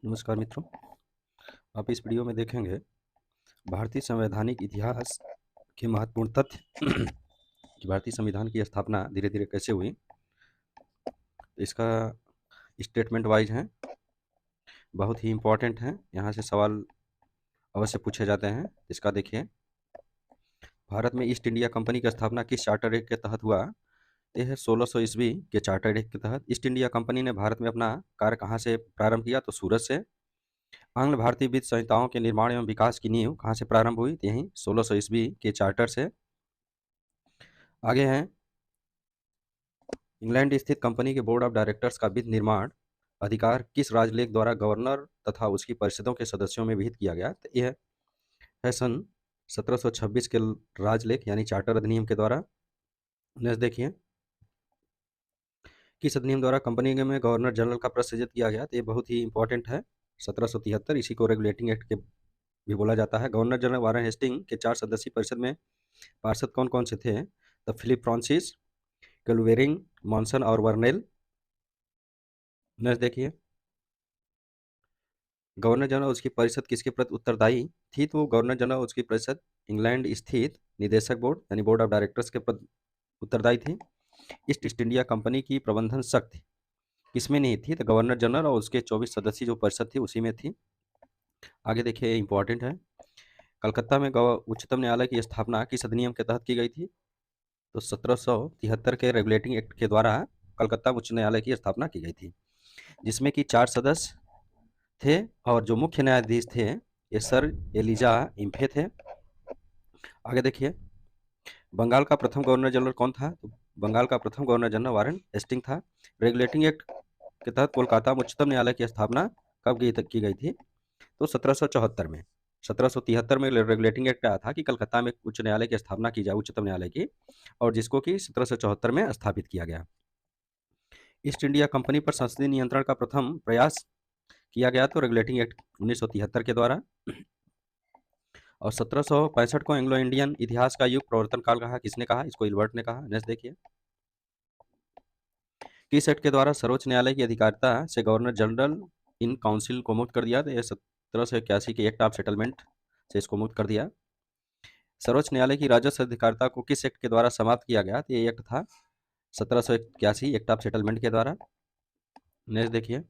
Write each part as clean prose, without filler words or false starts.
नमस्कार मित्रों। आप इस वीडियो में देखेंगे भारतीय संवैधानिक इतिहास के महत्वपूर्ण तथ्य कि भारतीय संविधान की स्थापना धीरे धीरे कैसे हुई। इसका स्टेटमेंट वाइज है, बहुत ही इम्पोर्टेंट है। यहाँ से सवाल अवश्य पूछे जाते हैं। इसका देखिए, भारत में ईस्ट इंडिया कंपनी की स्थापना किस चार्टर एक्ट के तहत हुआ? यह है 1600 ईस्वी के चार्टर एक्ट के तहत। ईस्ट इंडिया कंपनी ने भारत में अपना कार्य कहाँ से प्रारंभ किया? तो सूरत से। आंग्ल भारतीय वित्त संहिताओं के निर्माण एवं विकास की नींव कहाँ से प्रारंभ हुई? तो यहीं 1600 ईस्वी के चार्टर से। आगे हैं, इंग्लैंड स्थित कंपनी के बोर्ड ऑफ डायरेक्टर्स का वित्त निर्माण अधिकार किस राजलेख द्वारा गवर्नर तथा उसकी परिषदों के सदस्यों में विहित किया गया? तो यह है सन 1726 के राजलेख यानी चार्टर अधिनियम के द्वारा। नेक्स्ट देखिए, किस अधिनियम द्वारा कंपनी में गवर्नर जनरल का पद सृजित किया गया? तो ये बहुत ही इंपॉर्टेंट है, 1773। इसी को रेगुलेटिंग एक्ट के भी बोला जाता है। गवर्नर जनरल वारेन हेस्टिंग के 4 सदस्यीय परिषद में पार्षद कौन कौन से थे? तो फिलिप फ्रांसिस, कैलवेरिंग, मॉनसन और वर्नेल। नेक्स्ट देखिए, गवर्नर जनरल उसकी परिषद किसके प्रति उत्तरदायी थी? तो गवर्नर जनरल उसकी परिषद इंग्लैंड स्थित निदेशक बोर्ड यानी बोर्ड ऑफ डायरेक्टर्स के प्रति उत्तरदायी थी। ईस्ट इंडिया कंपनी की प्रबंधन शक्ति किसमें नहीं थी? तो गवर्नर जनरल और उसके 24 सदस्यीय जो परिषद थी उसी में थी। आगे देखिए, इंपॉर्टेंट है, कलकत्ता में उच्चतम न्यायालय की स्थापना किस अधिनियम के तहत की गई थी? तो 1773 के रेगुलेटिंग एक्ट के द्वारा कलकत्ता उच्च न्यायालय की स्थापना की गई थी, जिसमें कि 4 सदस्य थे और जो मुख्य न्यायाधीश थे ये सर एलिजा इम्फे थे। आगे देखिए, बंगाल का प्रथम गवर्नर जनरल कौन था? तो बंगाल का प्रथम गवर्नर जनरल वारेन हेस्टिंग था। रेगुलेटिंग एक्ट के तहत कोलकाता में उच्चतम न्यायालय की स्थापना कब की गई थी? तो 1774 में। 1773 में रेगुलेटिंग एक्ट आया था कि कलकत्ता में उच्च न्यायालय की स्थापना की जाए, उच्चतम न्यायालय की, और जिसको कि 1774 में स्थापित किया गया। ईस्ट इंडिया कंपनी पर संसदीय नियंत्रण का प्रथम प्रयास किया गया तो रेगुलेटिंग एक्ट 1973 के द्वारा। और 1765 को एंग्लो इंडियन इतिहास का युग प्रवर्तन काल कहा, किसने कहा? इसको इल्बर्ट ने कहा। नेक्स्ट देखिए, किस एक्ट के द्वारा सर्वोच्च न्यायालय की अधिकारिता से गवर्नर जनरल इन काउंसिल को मुक्त कर दिया? तो यह 1781 के एक्ट ऑफ सेटलमेंट से इसको मुक्त कर दिया। सर्वोच्च न्यायालय की राजस्व अधिकारिता को किस एक्ट के द्वारा समाप्त किया गया? तो ये एक्ट था 1781 एक्ट ऑफ सेटलमेंट के द्वारा। नेक्स्ट देखिए,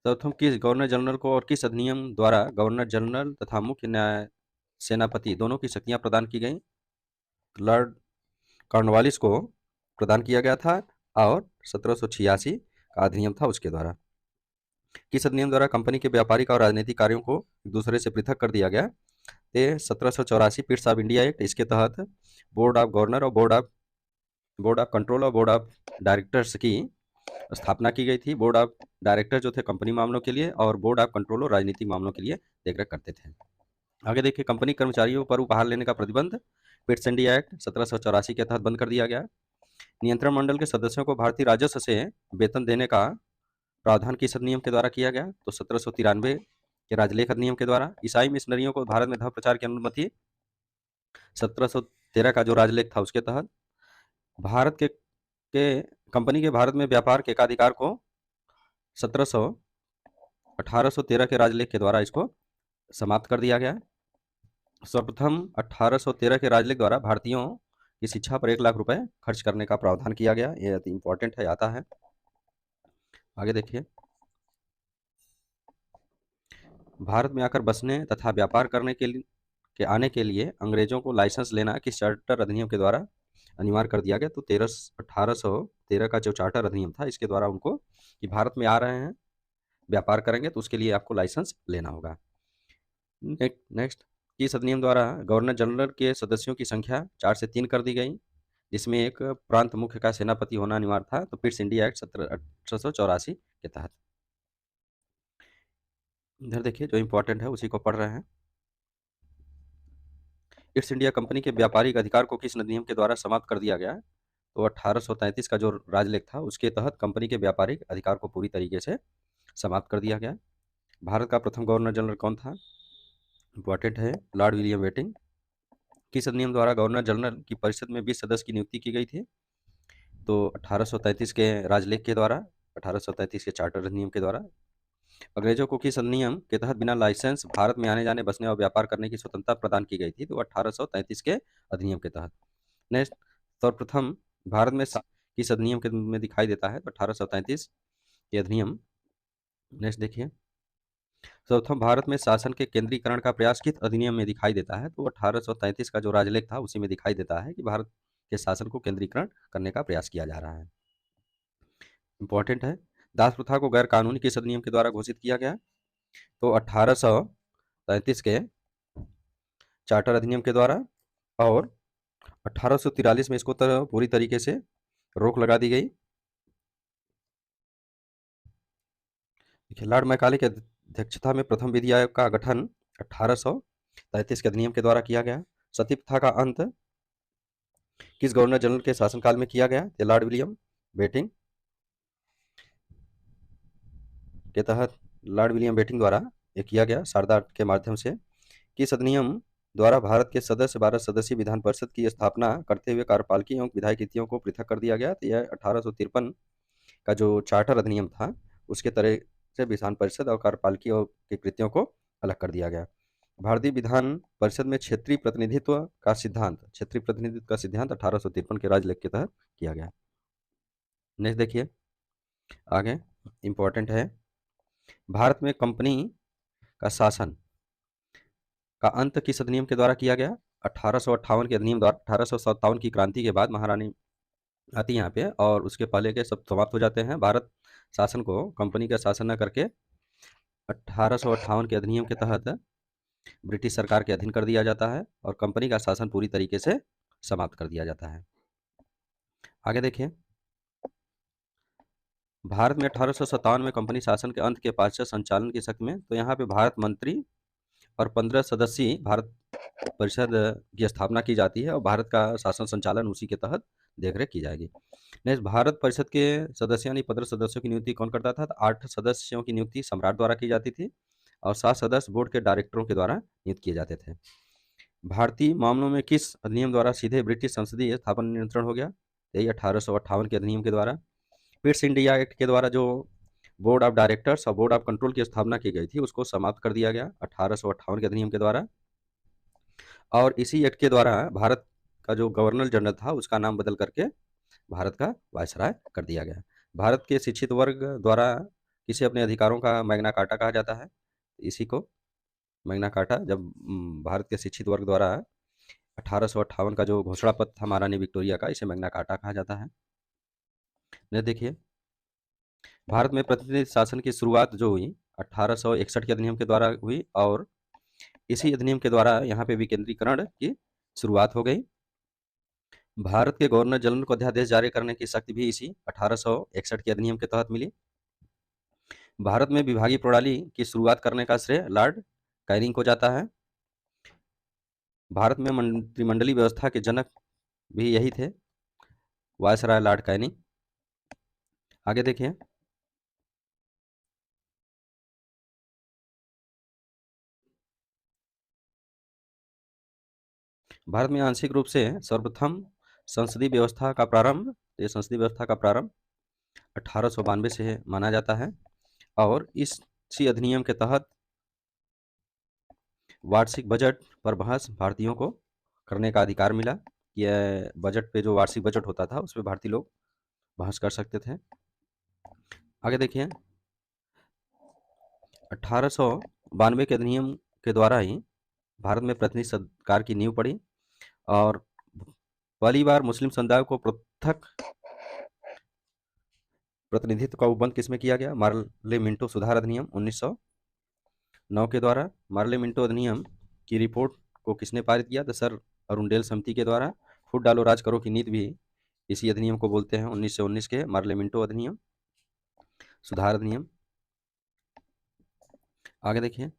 प्रथम किस गवर्नर जनरल को और किस अधिनियम द्वारा गवर्नर जनरल तथा मुख्य न्याय सेनापति दोनों की शक्तियां प्रदान की गई? लॉर्ड कॉर्नवालिस को प्रदान किया गया था और 1786 का अधिनियम था उसके द्वारा। किस अधिनियम द्वारा कंपनी के व्यापारिक और राजनीतिक कार्यों को एक दूसरे से पृथक कर दिया गया? ये 1784 पिट्स ऑफ इंडिया एक्ट। इसके तहत बोर्ड ऑफ गवर्नर और बोर्ड ऑफ कंट्रोल और बोर्ड ऑफ डायरेक्टर्स की स्थापना की गई थी। बोर्ड ऑफ डायरेक्टर जो थे कंपनी मामलों के लिए और बोर्ड ऑफ कंट्रोल और राजनीतिक मामलों के लिए देखरेख करते थे। आगे देखिए, कंपनी कर्मचारियों पर उपहार लेने का प्रतिबंध पिट्स इंडिया एक्ट 1784 के तहत बंद कर दिया गया। नियंत्रण मंडल के सदस्यों को भारतीय राजस्व से वेतन देने का प्रावधान किस अधिनियम के द्वारा किया गया? तो 1793 के राजलेख अधिनियम के द्वारा। ईसाई मिशनरियों को भारत में धर्म प्रचार की अनुमति 1713 का जो राजलेख था उसके तहत। भारत के कंपनी के भारत में व्यापार के एकाधिकार को 1813 के राजलेख के द्वारा इसको समाप्त कर दिया गया। सर्वप्रथम 1813 के राजलेख द्वारा भारतीयों की शिक्षा पर 1 लाख रुपए खर्च करने का प्रावधान किया गया। ये अति इंपॉर्टेंट है, आता है। आगे देखिए, भारत में आकर बसने तथा व्यापार करने के आने के लिए अंग्रेजों को लाइसेंस लेना किस चार्टर अधिनियम के द्वारा अनिवार्य कर दिया गया? तो 1813 का जो चार्टर अधिनियम था इसके द्वारा उनको कि भारत में आ रहे हैं, व्यापार करेंगे तो उसके लिए आपको लाइसेंस लेना होगा। नेक्स्ट, किस अधिनियम द्वारा गवर्नर जनरल के सदस्यों की संख्या 4 से 3 कर दी गई, जिसमें एक प्रांत मुख्य का सेनापति होना अनिवार्य था? तो पिट्स इंडिया एक्ट 1884 के तहत। इधर देखिए, जो इंपॉर्टेंट है उसी को पढ़ रहे हैं। ईस्ट इंडिया कंपनी के व्यापारिक अधिकार को किस अधिनियम के द्वारा समाप्त कर दिया गया? तो 1833 का जो राजलेख था उसके तहत कंपनी के व्यापारिक अधिकार को पूरी तरीके से समाप्त कर दिया गया। भारत का प्रथम गवर्नर जनरल कौन था? इंपॉर्टेंट है, लॉर्ड विलियम बेंटिंक। किस अधिनियम द्वारा गवर्नर जनरल की परिषद में 20 सदस्य की नियुक्ति की गई थी? तो 1833 के राजलेख के द्वारा। 1833 के चार्टर अधिनियम के द्वारा। अंग्रेजों को किस अधिनियम के तहत बिना लाइसेंस भारत में आने जाने, बसने और व्यापार करने की स्वतंत्रता प्रदान की गई थी? तो 1833 के अधिनियम के तहत। नेक्स्ट, सर्वप्रथम भारत में किस अधिनियम के में दिखाई देता है? तो 1833 के अधिनियम। नेक्स्ट देखिए, सर्वप्रथम भारत में शासन के केंद्रीकरण का प्रयास किस अधिनियम में दिखाई देता है? तो 1833 का जो राजलेख था उसी में दिखाई देता है कि भारत के शासन को केंद्रीकरण करने का प्रयास किया जा रहा है। इंपॉर्टेंट है। दास प्रथा को गैर कानूनी किस अधिनियम के द्वारा घोषित किया गया? तो 1833 के चार्टर अधिनियम के द्वारा। और 1843 में इसको पूरी तरीके से रोक लगा दी गई। देखिए, लॉर्ड मैकाले की अध्यक्षता में प्रथम विधि आयोग का गठन 1833 के अधिनियम के द्वारा किया गया। सती प्रथा का अंत किस गवर्नर जनरल के शासनकाल में किया गया? लॉर्ड विलियम बेटिंग के तहत, लॉर्ड विलियम बेटिंग द्वारा ये किया गया, शारदा के माध्यम से। किस अधिनियम द्वारा भारत के सदस्य 12 सदस्यीय विधान परिषद की स्थापना करते हुए कार्यपालिकी एवं विधायी नीतियों को पृथक कर दिया गया? तो यह 1853 का जो चार्टर अधिनियम था उसके तरह से विधान परिषद और कार्यपालिकी की कृतियों को अलग कर दिया गया। भारतीय विधान परिषद में क्षेत्रीय प्रतिनिधित्व का सिद्धांत 1853 के राजलेख के तहत किया गया। नेक्स्ट देखिए, आगे इंपॉर्टेंट है, भारत में कंपनी का शासन का अंत किस अधिनियम के द्वारा किया गया? 1858 के अधिनियम द्वारा। 1857 की क्रांति के बाद महारानी आती है यहाँ पे और उसके पहले के सब समाप्त हो जाते हैं। भारत शासन को कंपनी का शासन न करके 1858 के अधिनियम के तहत ब्रिटिश सरकार के अधीन कर दिया जाता है और कंपनी का शासन पूरी तरीके से समाप्त कर दिया जाता है। आगे देखिए, भारत में 1857 में कंपनी शासन के अंत के पश्चात संचालन की शक्ति में, तो यहाँ पे भारत मंत्री और 15 सदस्यीय भारत परिषद की स्थापना की जाती है और भारत का शासन संचालन उसी के तहत देखरेख की जाएगी। नेक्स्ट, भारत परिषद के सदस्य यानी 15 सदस्यों की नियुक्ति कौन करता था? 8 सदस्यों की नियुक्ति सम्राट द्वारा की जाती थी और 7 सदस्य बोर्ड के डायरेक्टरों के द्वारा नियुक्त किए जाते थे। भारतीय मामलों में किस अधिनियम द्वारा सीधे ब्रिटिश संसदीय स्थापना नियंत्रण हो गया? यही 1858 के अधिनियम के द्वारा। पिट्स इंडिया एक्ट के द्वारा जो बोर्ड ऑफ डायरेक्टर्स और बोर्ड ऑफ कंट्रोल की स्थापना की गई थी उसको समाप्त कर दिया गया 1858 के अधिनियम के द्वारा। और इसी एक्ट के द्वारा भारत का जो गवर्नर जनरल था उसका नाम बदल करके भारत का वायसराय कर दिया गया। भारत के शिक्षित वर्ग द्वारा किसे अपने अधिकारों का मैग्ना कार्टा कहा जाता है? इसी को मैग्ना कार्टा, जब भारत के शिक्षित वर्ग द्वारा 1858 का जो घोषणा पत्र था महारानी विक्टोरिया का, इसे मैग्ना कार्टा कहा जाता है। ने देखिए, भारत में प्रतिनिधि शासन की शुरुआत जो हुई 1861 के अधिनियम के द्वारा हुई और इसी अधिनियम के द्वारा यहाँ पे विकेंद्रीकरण की शुरुआत हो गई। भारत के गवर्नर जनरल को अध्यादेश जारी करने की शक्ति भी इसी 1861 के अधिनियम के तहत मिली। भारत में विभागीय प्रणाली की शुरुआत करने का श्रेय लॉर्ड कैनिंग को जाता है। भारत में मंत्रिमंडलीय व्यवस्था के जनक भी यही थे, वायसराय लॉर्ड कैनिंग। आगे देखिए, भारत में आंशिक रूप से सर्वप्रथम संसदीय व्यवस्था का प्रारंभ, ये संसदीय व्यवस्था का प्रारंभ 1892 से माना जाता है और इसी अधिनियम के तहत वार्षिक बजट पर बहस भारतीयों को करने का अधिकार मिला। यह बजट पे जो वार्षिक बजट होता था उस पर भारतीय लोग बहस कर सकते थे। आगे देखिए, 1892 के अधिनियम के द्वारा ही भारत में प्रतिनिधि सरकार की नींव पड़ी और पहली बार मुस्लिम समुदाय को पृथक प्रतिनिधित्व का उपबंध किसमें किया गया? मार्ले मिंटो सुधार अधिनियम 1909 के द्वारा। मार्ले मिंटो अधिनियम की रिपोर्ट को किसने पारित किया? तो सर अरुणडेल समिति के द्वारा। फूट डालो राज करो की नीति भी इसी अधिनियम को बोलते हैं, 1919 के मार्ले मिंटो अधिनियम सुधार अधिनियम। आगे देखिए,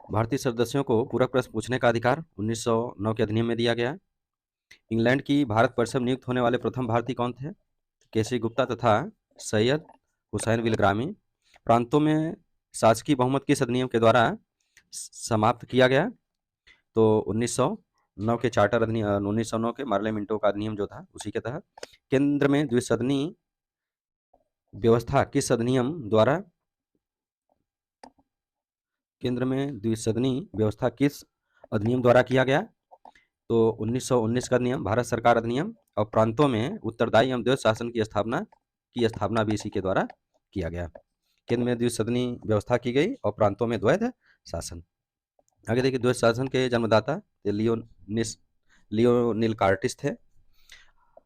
भारतीय सदस्यों को पूरक प्रश्न पूछने का अधिकार 1909 के अधिनियम में दिया गया। इंग्लैंड की भारत परिषद नियुक्त होने वाले प्रथम भारतीय कौन थे? केसी गुप्ता तथा सैयद हुसैन विलग्रामी। प्रांतों में शासकीय बहुमत किस अधिनियम के द्वारा समाप्त किया गया? तो 1909 के चार्टर अधिनियम, 1909 के मार्ले मिंटो का अधिनियम जो था उसी के तहत। केंद्र में द्विसदनी व्यवस्था किस अधिनियम द्वारा केंद्र में द्विसदनी व्यवस्था किस अधिनियम द्वारा किया गया? तो 1919 का नियम भारत सरकार अधिनियम, और प्रांतों में उत्तरदायी एवं द्वैध शासन की स्थापना भी इसी के द्वारा किया गया। केंद्र में द्विसदनी व्यवस्था की गई और प्रांतों में द्वैध शासन। आगे देखिए, द्वैध शासन के जन्मदाता लियोनिल कार्टिस थे।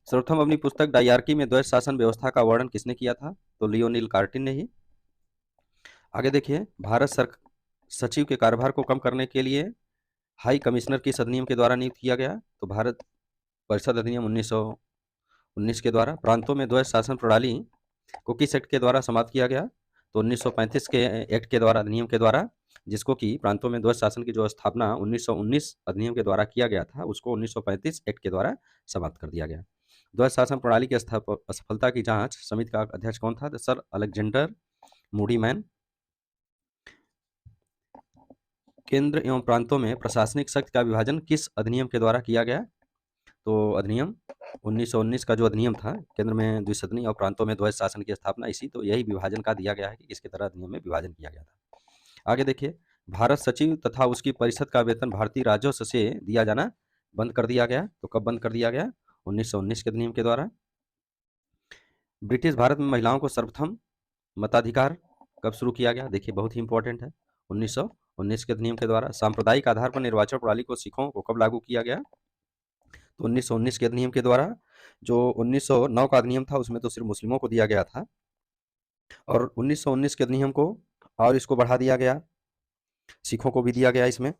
सर्वप्रथम अपनी पुस्तक डायरकी में द्वैध शासन व्यवस्था का वर्णन किसने किया था? तो लियोनिल कार्टिन ने ही। आगे देखिए, भारत सरकार सचिव के कार्यभार को कम करने के लिए हाई कमिश्नर किस अधिनियम के द्वारा नियुक्त किया गया? तो भारत परिषद अधिनियम 1919 के द्वारा। प्रांतों में द्वैध शासन प्रणाली को किस एक्ट के द्वारा समाप्त किया गया? तो 1935 के एक्ट के द्वारा, अधिनियम के द्वारा, जिसको कि प्रांतों में द्वैध शासन की जो स्थापना 1919 अधिनियम के द्वारा किया गया था, उसको 1935 एक्ट के द्वारा समाप्त कर दिया गया। द्वैध शासन प्रणाली की असफलता की जांच समिति का अध्यक्ष कौन था? तो सर अलेक्जेंडर मूडी मैन। केंद्र एवं प्रांतों में प्रशासनिक शक्ति का विभाजन किस अधिनियम के द्वारा किया गया? तो अधिनियम 1919 का जो अधिनियम था, केंद्र में द्विसदनी और प्रांतों में द्वैध शासन की स्थापना, इसी तो यही विभाजन का दिया गया है कि किसके तरह अधिनियम में विभाजन किया गया था। आगे देखिए, भारत सचिव तथा उसकी परिषद का वेतन भारतीय राजस्व से दिया जाना बंद कर दिया गया। तो कब बंद कर दिया गया? 1919 के अधिनियम के द्वारा। ब्रिटिश भारत में महिलाओं को सर्वप्रथम मताधिकार कब शुरू किया गया? देखिए, बहुत ही इंपॉर्टेंट है, 1919 के अधिनियम के द्वारा। सांप्रदायिक आधार पर निर्वाचन प्रणाली को सिखों को कब लागू किया गया? तो 1919 के अधिनियम के द्वारा। जो 1909 का अधिनियम था, उसमें तो सिर्फ मुस्लिमों को दिया गया था, और 1919 के अधिनियम को और इसको बढ़ा दिया गया, सिखों को भी दिया गया इसमें।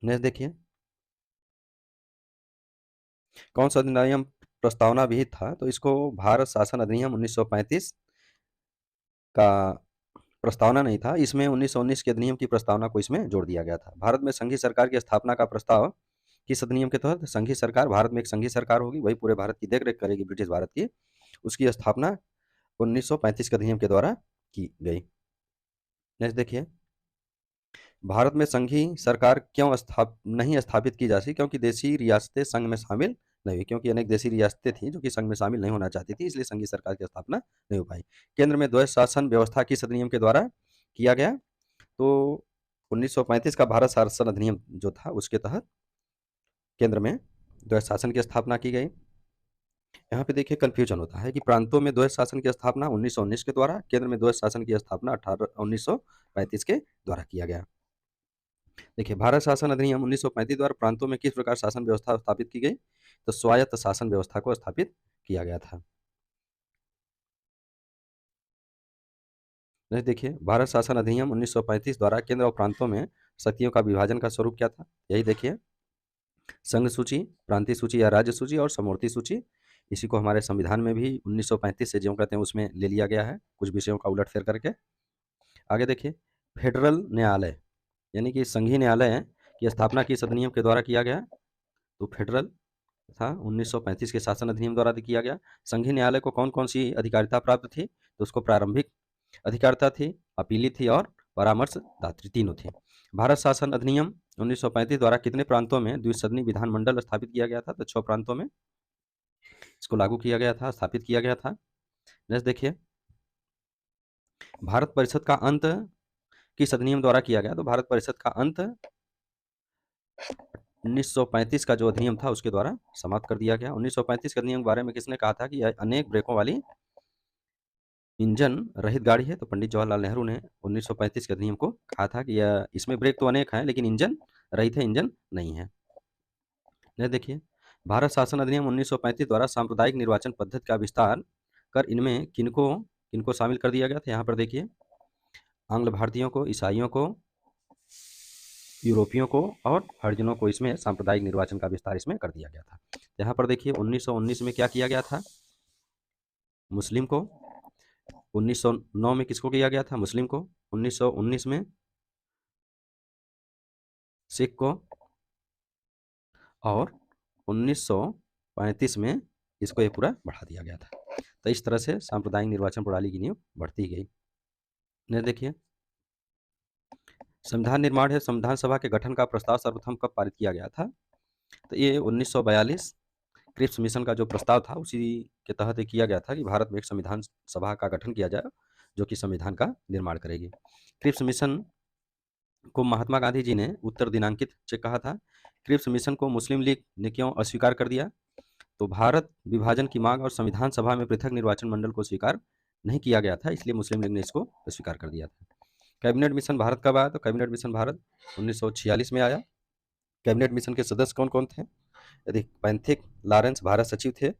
नेक्स्ट देखिए, कौन सा अधिनियम प्रस्तावना विहित था? तो इसको भारत शासन अधिनियम 1935 का प्रस्तावना नहीं था, इसमें 1919 के अधिनियम की प्रस्तावना को इसमें जोड़ दिया गया था। भारत में संघीय सरकार की स्थापना का प्रस्ताव किस अधिनियम के तहत? संघीय सरकार, भारत में एक संघीय सरकार होगी, वही पूरे भारत की देखरेख करेगी, ब्रिटिश भारत की, उसकी स्थापना 1935 के अधिनियम के द्वारा की गई। नेक्स्ट देखिए, भारत में संघीय सरकार क्यों नहीं स्थापित की जा सकी? क्योंकि देशी रियासतें संघ में शामिल नहीं हुई, क्योंकि अनेक देशी रियासतें थी जो कि संघ में शामिल नहीं होना चाहती थी, इसलिए संघीय सरकार की स्थापना नहीं हो पाई। केंद्र में द्वैध शासन व्यवस्था किस अधिनियम के द्वारा किया गया? तो 1935 का भारत शासन अधिनियम जो था, उसके तहत केंद्र में द्वैध शासन की स्थापना की गई। यहाँ पे देखिए कंफ्यूजन होता है कि प्रांतों में द्वैध शासन की स्थापना 1919 के द्वारा, केंद्र में द्वैध शासन की स्थापना 1935 के द्वारा किया गया। देखिए, भारत शासन अधिनियम 1935 द्वारा प्रांतों में किस प्रकार शासन व्यवस्था स्थापित की गई? तो स्वायत्त शासन व्यवस्था को स्थापित किया गया था। नेक्स्ट देखिए, भारत शासन अधिनियम 1935 द्वारा केंद्र और प्रांतों में शक्तियों का विभाजन का स्वरूप क्या था? यही देखिए, संघ सूची, प्रांतीय सूची या राज्य सूची, और समवर्ती सूची। इसी को हमारे संविधान में भी 1935 से जो कहते हैं उसमें ले लिया गया है, कुछ विषयों का उलटफेर करके। आगे देखिए, फेडरल न्यायालय यानी कि संघीय न्यायालय की स्थापना किस अधिनियम के द्वारा किया गया? तो फेडरल था 1935 के शासन अधिनियम द्वारा किया गया। संघीय न्यायालय को कौन कौन सी अधिकारिता प्राप्त थी? तो उसको प्रारंभिक अधिकारिता थी, अपीली थी और परामर्शदात्री, तीनों थी। भारत शासन अधिनियम 1935 द्वारा कितने प्रांतों में द्विसदनी विधानमंडल स्थापित किया गया था? तो 6 प्रांतों में इसको लागू किया गया था, स्थापित किया गया था। नेक्स्ट देखिए, भारत परिषद का अंत किस अधिनियम द्वारा किया गया? तो भारत परिषद का अंत 1935 का जो अधिनियम था उसके द्वारा समाप्त कर दिया गया। 1935 के अधिनियम के बारे में किसने कहा था कि यह अनेक ब्रेकों वाली इंजन रहित गाड़ी है? तो पंडित जवाहरलाल नेहरू ने 1935 के अधिनियम को कहा था कि यह इसमें ब्रेक तो अनेक हैं लेकिन इंजन रहित है, इंजन नहीं है। यह देखिए, भारत शासन अधिनियम 1935 द्वारा सांप्रदायिक निर्वाचन पद्धति का विस्तार कर इनमें किनको किनको शामिल कर दिया गया था? यहाँ पर देखिए, आंग्ल भारतीयों को, ईसाइयों को, यूरोपियों को और हरिजनों को इसमें सांप्रदायिक निर्वाचन का विस्तार इसमें कर दिया गया था। यहाँ पर देखिए, 1919 में क्या किया गया था? मुस्लिम को। 1909 में किसको किया गया था? मुस्लिम को। 1919 में सिख को, और 1935 में इसको ये पूरा बढ़ा दिया गया था। तो इस तरह से सांप्रदायिक निर्वाचन प्रणाली की नींव बढ़ती गई। ने देखिए, संविधान निर्माण है, संविधान सभा के गठन का प्रस्ताव सर्वप्रथम कब पारित किया गया था? तो ये 1942 क्रिप्स मिशन का जो प्रस्ताव था उसी के तहत ये किया गया था कि भारत में एक संविधान सभा का गठन किया जाए जो कि संविधान का निर्माण करेगी। क्रिप्स मिशन को महात्मा गांधी जी ने उत्तर दिनांकित से कहा था। क्रिप्स मिशन को मुस्लिम लीग ने क्यों अस्वीकार कर दिया? तो भारत विभाजन की मांग और संविधान सभा में पृथक निर्वाचन मंडल को स्वीकार नहीं किया गया था, इसलिए मुस्लिम लीग ने इसको अस्वीकार कर दिया था। कैबिनेट मिशन भारत कब आया? तो कैबिनेट मिशन भारत 1946 में आया। कैबिनेट मिशन के सदस्य कौन कौन थे? यदि पैंथिक लॉरेंस भारत सचिव थे,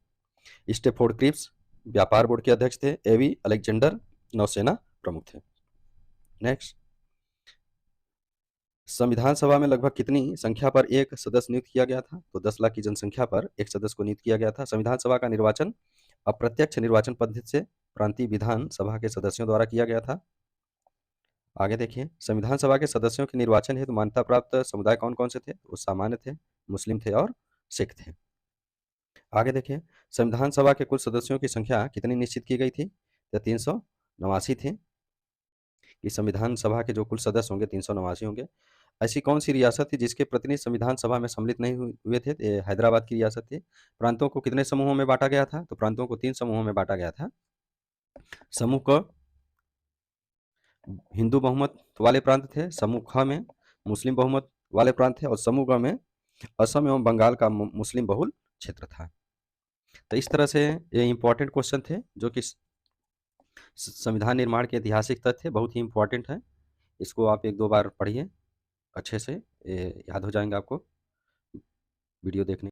स्टेफोर्ड क्रिप्स व्यापार बोर्ड के अध्यक्ष थे, एवी अलेक्जेंडर नौसेना प्रमुख थे। नेक्स्ट, संविधान सभा में लगभग कितनी संख्या पर एक सदस्य नियुक्त किया गया था? तो 10 लाख की जनसंख्या पर एक सदस्य को नियुक्त किया गया था। संविधान सभा का निर्वाचन अप्रत्यक्ष निर्वाचन पद्धति से प्रांतीय विधान सभा के सदस्यों द्वारा किया गया था। आगे देखिए, संविधान सभा के सदस्यों के निर्वाचन हेतु मान्यता प्राप्त समुदाय कौन कौन से थे? वो सामान्य थे, मुस्लिम थे और सिख थे। आगे देखिए, संविधान सभा के कुल सदस्यों की संख्या कितनी निश्चित की गई थी? तो 389 थी। कि संविधान सभा के जो कुल सदस्य होंगे 389 होंगे। ऐसी कौन सी रियासत थी जिसके प्रतिनिधि संविधान सभा में सम्मिलित नहीं हुए थे? ये हैदराबाद की रियासत थी। प्रांतों को कितने समूहों में बांटा गया था? तो प्रांतों को 3 समूहों में बांटा गया था। समूह क हिंदू बहुमत वाले प्रांत थे, समूह ख में मुस्लिम बहुमत वाले प्रांत थे और समूह ग में असम एवं बंगाल का मुस्लिम बहुल क्षेत्र था। तो इस तरह से ये इंपॉर्टेंट क्वेश्चन थे जो कि संविधान निर्माण के ऐतिहासिक तथ्य बहुत ही इंपॉर्टेंट है। इसको आप 1-2 बार पढ़िए अच्छे से, याद हो जाएंगे आपको वीडियो देखने।